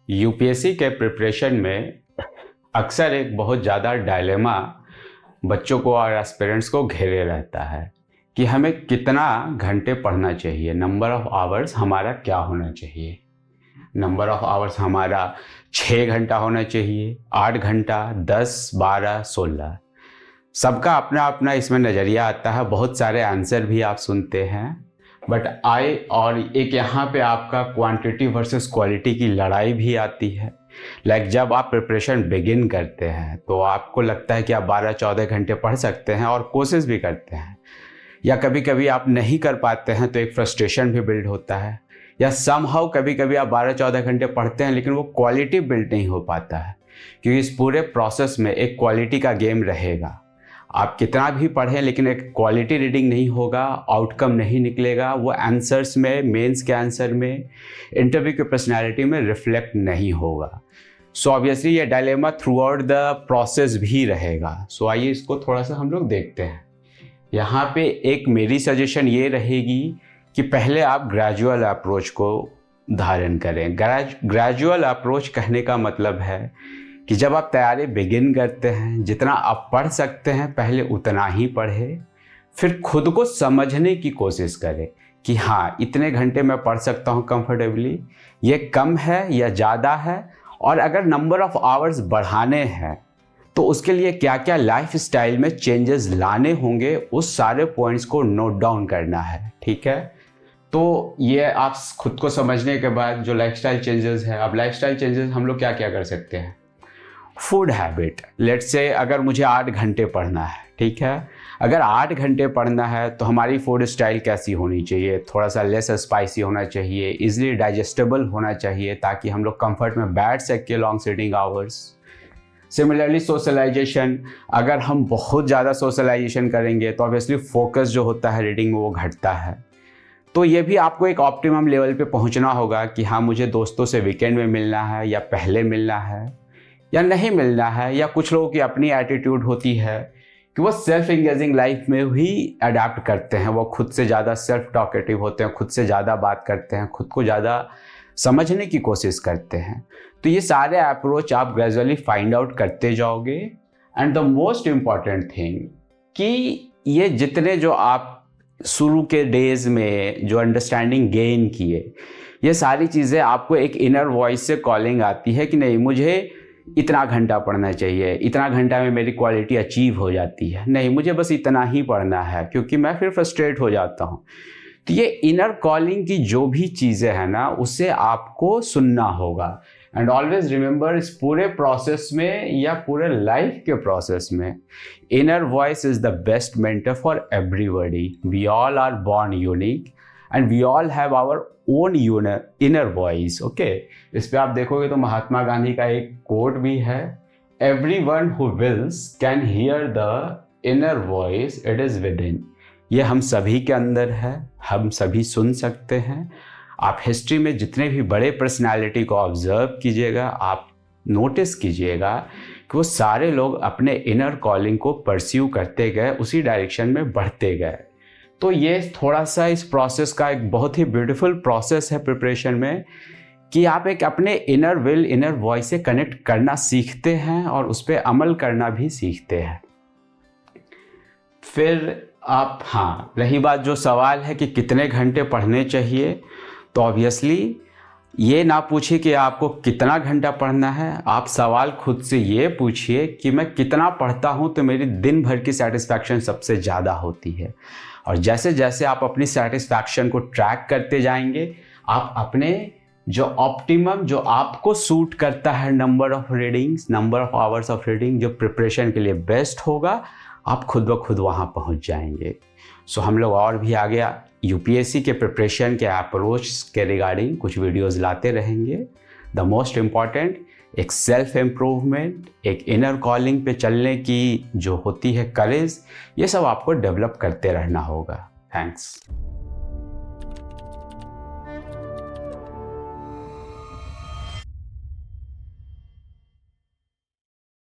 UPSC के preparation में अक्सर एक बहुत ज़्यादा डायलेमा बच्चों को और एस्पिरेंट्स को घेरे रहता है कि हमें कितना घंटे पढ़ना चाहिए, नंबर ऑफ़ आवर्स हमारा क्या होना चाहिए। नंबर ऑफ़ आवर्स हमारा 6 घंटा होना चाहिए, 8 घंटा, 10, 12, 16। सबका अपना अपना इसमें नज़रिया आता है। बहुत सारे आंसर भी आप सुनते हैं, बट और एक यहाँ पे आपका क्वांटिटी वर्सेस क्वालिटी की लड़ाई भी आती है। जब आप प्रिपरेशन बिगिन करते हैं तो आपको लगता है कि आप 12-14 घंटे पढ़ सकते हैं और कोशिश भी करते हैं, या कभी कभी आप नहीं कर पाते हैं तो एक फ्रस्ट्रेशन भी बिल्ड होता है, या समहाउ कभी कभी आप 12-14 घंटे पढ़ते हैं लेकिन वो क्वालिटी बिल्ड नहीं हो पाता है, क्योंकि इस पूरे प्रोसेस में एक क्वालिटी का गेम रहेगा। आप कितना भी पढ़ें लेकिन एक क्वालिटी रीडिंग नहीं होगा, आउटकम नहीं निकलेगा, वो आंसर्स में, मेंस के आंसर में, इंटरव्यू की पर्सनैलिटी में रिफ्लेक्ट नहीं होगा। सो ऑब्वियसली ये dilemma through out the process भी रहेगा। सो आइए इसको थोड़ा सा हम लोग देखते हैं। यहाँ पे एक मेरी सजेशन ये रहेगी कि पहले आप ग्रेजुअल अप्रोच को धारण करें। ग्रेजुअल अप्रोच कहने का मतलब है कि जब आप तैयारी बिगिन करते हैं, जितना आप पढ़ सकते हैं पहले उतना ही पढ़ें, फिर खुद को समझने की कोशिश करें कि हाँ, इतने घंटे मैं पढ़ सकता हूँ कंफर्टेबली, ये कम है या ज़्यादा है, और अगर नंबर ऑफ़ आवर्स बढ़ाने हैं तो उसके लिए क्या क्या लाइफ स्टाइल में चेंजेस लाने होंगे, उस सारे पॉइंट्स को नोट डाउन करना है। ठीक है, तो ये आप खुद को समझने के बाद जो लाइफस्टाइल चेंजेस है, अब लाइफस्टाइल चेंजेस हम लोग क्या क्या कर सकते हैं। फूड हैबिट, लेट्स से अगर मुझे 8 घंटे पढ़ना है, ठीक है, अगर 8 घंटे पढ़ना है तो हमारी फूड स्टाइल कैसी होनी चाहिए, थोड़ा सा लेस स्पाइसी होना चाहिए, इजीली डाइजेस्टेबल होना चाहिए, ताकि हम लोग कंफर्ट में बैठ सके long sitting hours. Similarly socialisation, अगर हम बहुत ज़्यादा सोशलाइजेशन करेंगे तो ऑब्वियसली फोकस जो होता है रीडिंग में वो घटता है। तो ये भी आपको एक ऑप्टिमम लेवल पे पहुंचना होगा कि हाँ, मुझे दोस्तों से वीकेंड में मिलना है या पहले मिलना है या नहीं मिलना है। या कुछ लोगों की अपनी एटीट्यूड होती है कि वो सेल्फ इंगेजिंग लाइफ में भी अडेप्ट करते हैं, वो खुद से ज़्यादा सेल्फ टॉकेटिव होते हैं, खुद से ज़्यादा बात करते हैं, खुद को ज़्यादा समझने की कोशिश करते हैं। तो ये सारे अप्रोच आप ग्रेजुअली फाइंड आउट करते जाओगे। And the most important thing कि ये जितने जो आप शुरू के डेज में जो अंडरस्टैंडिंग गेन किए, ये सारी चीज़ें आपको एक इनर वॉइस से कॉलिंग आती है कि नहीं, मुझे इतना घंटा पढ़ना चाहिए, इतना घंटा में मेरी क्वालिटी अचीव हो जाती है, नहीं मुझे बस इतना ही पढ़ना है, क्योंकि मैं फिर फ्रस्ट्रेट हो जाता हूँ। तो ये इनर कॉलिंग की जो भी चीज़ें हैं ना, उसे आपको सुनना होगा। एंड ऑलवेज रिमेंबर, इस पूरे प्रोसेस में या पूरे लाइफ के प्रोसेस में inner voice is the best mentor for everybody. We all are born unique and we all have our own inner voice. Okay, इस पे आप देखोगे तो महात्मा गांधी का एक कोट भी है, everyone who wills can hear the inner voice, it is within. ये हम सभी के अंदर है, हम सभी सुन सकते हैं। आप हिस्ट्री में जितने भी बड़े पर्सनालिटी को ऑब्जर्व कीजिएगा, आप नोटिस कीजिएगा कि वो सारे लोग अपने इनर कॉलिंग को परस्यू करते गए, उसी डायरेक्शन में बढ़ते गए। तो ये थोड़ा सा इस प्रोसेस का एक बहुत ही ब्यूटीफुल प्रोसेस है प्रिपरेशन में, कि आप एक अपने इनर विल, इनर वॉइस से कनेक्ट करना सीखते हैं और उस पर अमल करना भी सीखते हैं। फिर आप, हाँ, रही बात जो सवाल है कि कितने घंटे पढ़ने चाहिए, तो ऑब्वियसली ये ना पूछिए कि आपको कितना घंटा पढ़ना है, आप सवाल खुद से ये पूछिए कि मैं कितना पढ़ता हूँ तो मेरी दिन भर की सेटिस्फैक्शन सबसे ज़्यादा होती है। और जैसे जैसे आप अपनी सेटिस्फैक्शन को ट्रैक करते जाएंगे, आप अपने जो ऑप्टिमम, जो आपको सूट करता है number of readings, number of hours of reading, जो प्रिपरेशन के लिए बेस्ट होगा, आप खुद ब खुद वहाँ पहुँच जाएंगे। सो हम लोग और भी आगे यूपीएससी के प्रिपरेशन के अप्रोच के रिगार्डिंग कुछ वीडियोस लाते रहेंगे। द मोस्ट इम्पॉर्टेंट, एक सेल्फ इम्प्रूवमेंट, एक इनर कॉलिंग पे चलने की जो होती है करेज, ये सब आपको डेवलप करते रहना होगा। थैंक्स।